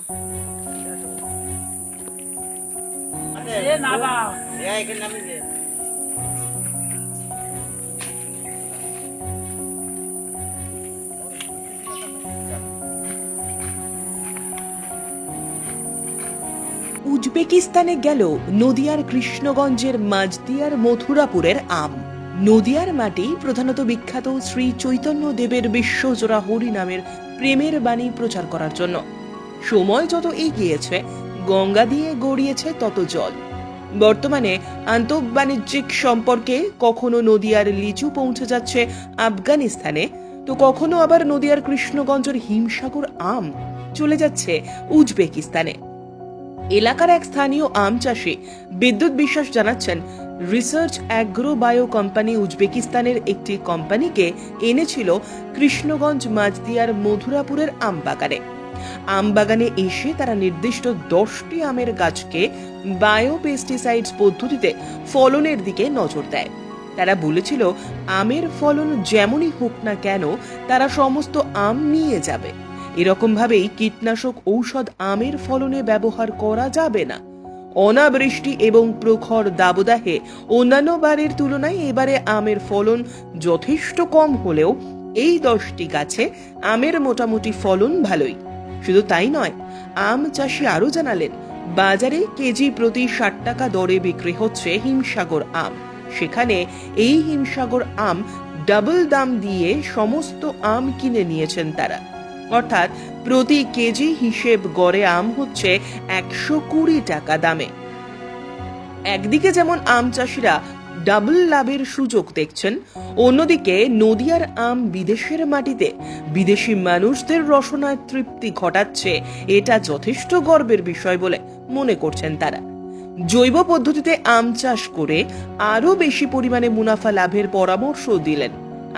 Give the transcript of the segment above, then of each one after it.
উজবেকিস্তানে গেল নদিয়ার কৃষ্ণগঞ্জের মাঝদিয়ার মথুরাপুরের আম। নদিয়ার মাটি প্রধানত বিখ্যাত শ্রী চৈতন্য দেবের বিশ্বজোড়া হরি নামের প্রেমের বাণী প্রচার করার জন্য। সময় যত এগিয়েছে গঙ্গা দিয়ে গড়িয়েছে তত জল। বর্তমানে আন্তঃবাণিজ্যিক সম্পর্কে কখনো নদিয়ার লিচু পৌঁছে যাচ্ছে আফগানিস্তানে, তো কখনো আবার নদিয়ার কৃষ্ণগঞ্জের হিমসাগর আম চলে যাচ্ছে উজবেকিস্তানে। এলাকার এক স্থানীয় আম চাষী বিদ্যুৎ বিশ্বাস জানাচ্ছেন, রিসার্চ অ্যাগ্রো বায়ো কোম্পানি উজবেকিস্তানের একটি কোম্পানিকে এনেছিল কৃষ্ণগঞ্জ মাঝদিয়ার মধুরাপুরের আম বাগানে। আম বাগানে এসে তারা নির্দিষ্ট 10টি আমের গাছকে বায়ো পেস্টিসাইডস পদ্ধতিতে ফলনের দিকে নজর দেয়। তারা বলেছিল, আমের ফলন যেমনই হোক না কেন তারা সমস্ত আম নিয়ে যাবে। এরকম ভাবেই কীটনাশক ঔষধ আমের ফলনে ব্যবহার করা যাবে না। অনাবৃষ্টি এবং প্রখর দাবদাহে অন্যান্য বারের তুলনায় এবারে আমের ফলন যথেষ্ট কম হলেও এই 10টি গাছে আমের মোটামুটি ফলন ভালোই। শুধু তাই নয়, আম চাষি আরো জানালেন, বাজারে কেজি প্রতি 60 টাকা দরে বিক্রি হচ্ছে হিমসাগর আম। সেখানে এই হিমসাগর আম ডাবল দাম দিয়ে সমস্ত আম কিনে নিয়েছেন তারা। অর্থাৎ প্রতি কেজি হিসেব গড়ে আম হচ্ছে 120 টাকা দামে। একদিকে যেমন আম চাষিরা ডাবল লাভের সুযোগ দেখছেন, অন্যদিকে নদিয়ার আম বিদেশের মাটিতে বিদেশি মানুষদের রসনায় তৃপ্তি ঘটাচ্ছে। এটা যথেষ্ট গর্বের বিষয় বলে মনে করছেন তারা। জৈব পদ্ধতিতে আম চাষ করে আরো বেশি পরিমাণে মুনাফা লাভের পরামর্শ দিলেন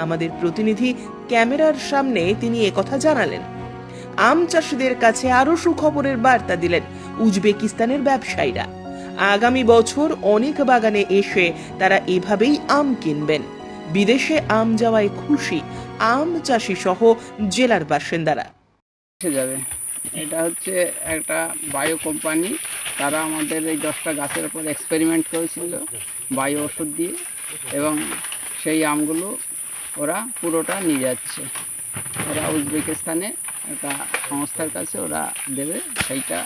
আমাদের প্রতিনিধি। ক্যামেরার সামনে তিনি একথা জানালেন। আম চাষিদের কাছে আরো সুখবরের বার্তা দিলেন উজবেকিস্তানের ব্যবসায়ীরা। আগামী বছর অনেক বাগানে এসে তারা এভাবেই আম কিনবেন। বিদেশে আম যাওয়ায় খুশি আম চাষি সহ জেলার বাসিন্দারা। যাবে, এটা হচ্ছে একটা বায়ো কোম্পানি। তারা আমাদের এই 10টা গাছের উপর এক্সপেরিমেন্ট করেছিল বায়ো ওষুধ দিয়ে, এবং সেই আমগুলো ওরা পুরোটা নিয়ে যাচ্ছে। ওরা উজবেকিস্তানে একটা সংস্থার কাছে ওরা দেবে, সেইটা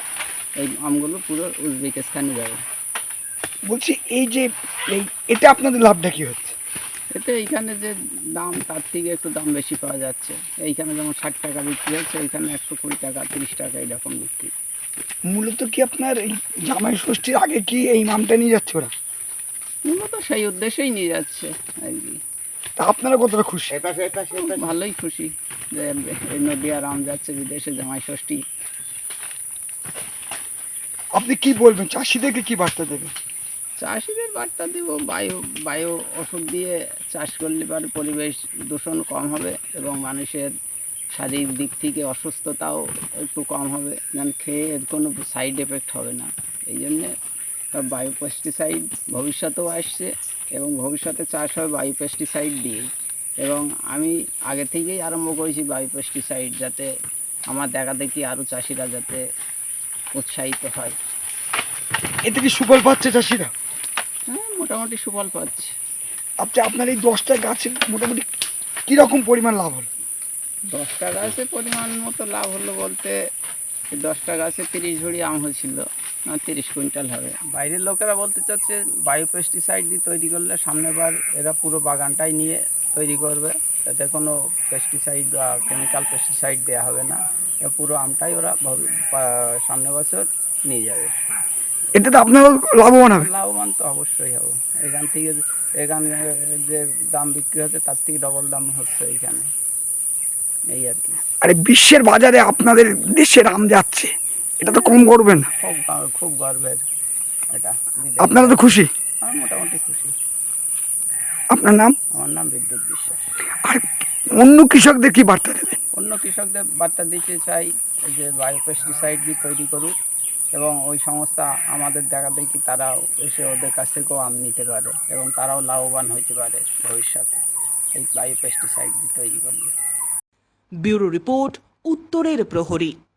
এই আমগুলো পুরো উজবেকিস্তানে যাবে। বলছি এই যে এটা আপনাদের লাভটা কি হচ্ছে? এতে এইখানে যে দাম তার থেকে একটু দাম বেশি পাওয়া যাচ্ছে। এইখানে যেমন 60 টাকা বিক্রি হচ্ছে, ওইখানে 120 টাকা 30 টাকা এরকম বিক্রি। মূলত কি আপনার এই জামাই ষষ্ঠীর আগে কি এই আমটা নিয়ে যাচ্ছে ওরা? মূলত সেই উদ্দেশ্যেই নিয়ে যাচ্ছে আর কি। তা আপনারা কতটা খুশি? ভালোই খুশি যে এই নদিয়ার আম যাচ্ছে বিদেশে জামাই ষষ্ঠী। আপনি কি বলবেন, চাষিদেরকে কি বার্তা দেবেন? চাষিদের বার্তা দিব, বায়ু ওষুধ দিয়ে চাষ করলে পরে পরিবেশ দূষণ কম হবে এবং মানুষের শারীরিক দিক থেকে অসুস্থতাও একটু কম হবে, যেন খেয়ে এর কোনো সাইড এফেক্ট হবে না। এই জন্যে বায়ো পেস্টিসাইড ভবিষ্যতেও আসছে এবং ভবিষ্যতে চাষ হবে বায়ো পেস্টিসাইড দিয়ে। এবং আমি আগে থেকেই আরম্ভ করেছি বায়ো পেস্টিসাইড, যাতে আমার দেখা দেখি আরও চাষিরা যাতে উৎসাহিত হয়। এতে কি সুফল পাচ্ছে চাষিরা? হ্যাঁ, মোটামুটি সুফল পাচ্ছে। আপনার এই 10টা গাছে মোটামুটি কীরকম পরিমাণ লাভ হলো? 10টা গাছে পরিমাণ মতো লাভ হলো বলতে, 10টা গাছে 30 ঝুড়ি আম হয়েছিল, 30 কুইন্টাল হবে। বাইরের লোকেরা বলতে চাচ্ছে বায়ো পেস্টিসাইড দিয়ে তৈরি করলে সামনেবার এরা পুরো বাগানটাই নিয়ে তৈরি করবে, এতে কোনো পেস্টিসাইড বা কেমিক্যাল পেস্টিসাইড দেওয়া হবে না, পুরো আমটাই ওরা সামনে বছর নিয়ে যাবে। এতে তো আপনারা লাভবান হবে। লাভবান তো অবশ্যই হবো। এখানে যে দাম বিক্রি হচ্ছে তার থেকে ডবল দাম হচ্ছে এইখানে, এই আর কি। আরে বিশ্বের বাজারে আপনাদের দেশের আম যাচ্ছে, এটা তো কম করবেন না? খুব গর্বের এটা। আপনারা তো খুশি? আমি মোটামুটি খুশি। আপনার নাম? আমার নাম বিদ্যুৎ বিশ্বাস। আর অন্য কৃষকদের কি বার্তা দেবেন? অন্য কৃষকদের বার্তা দিতে চাই যে বায়ো পেস্টিসাইড দিয়ে তৈরি করুক, এবং ওই সংস্থা আমাদের দেখা দেখি তারাও এসে ওদের কাছ থেকেও আম নিতে পারে এবং তারাও লাভবান হতে পারে ভবিষ্যতে এই বায়ো পেস্টিসাইড দিয়ে তৈরি করলে। ব্যুরো রিপোর্ট, উত্তরের প্রহরী।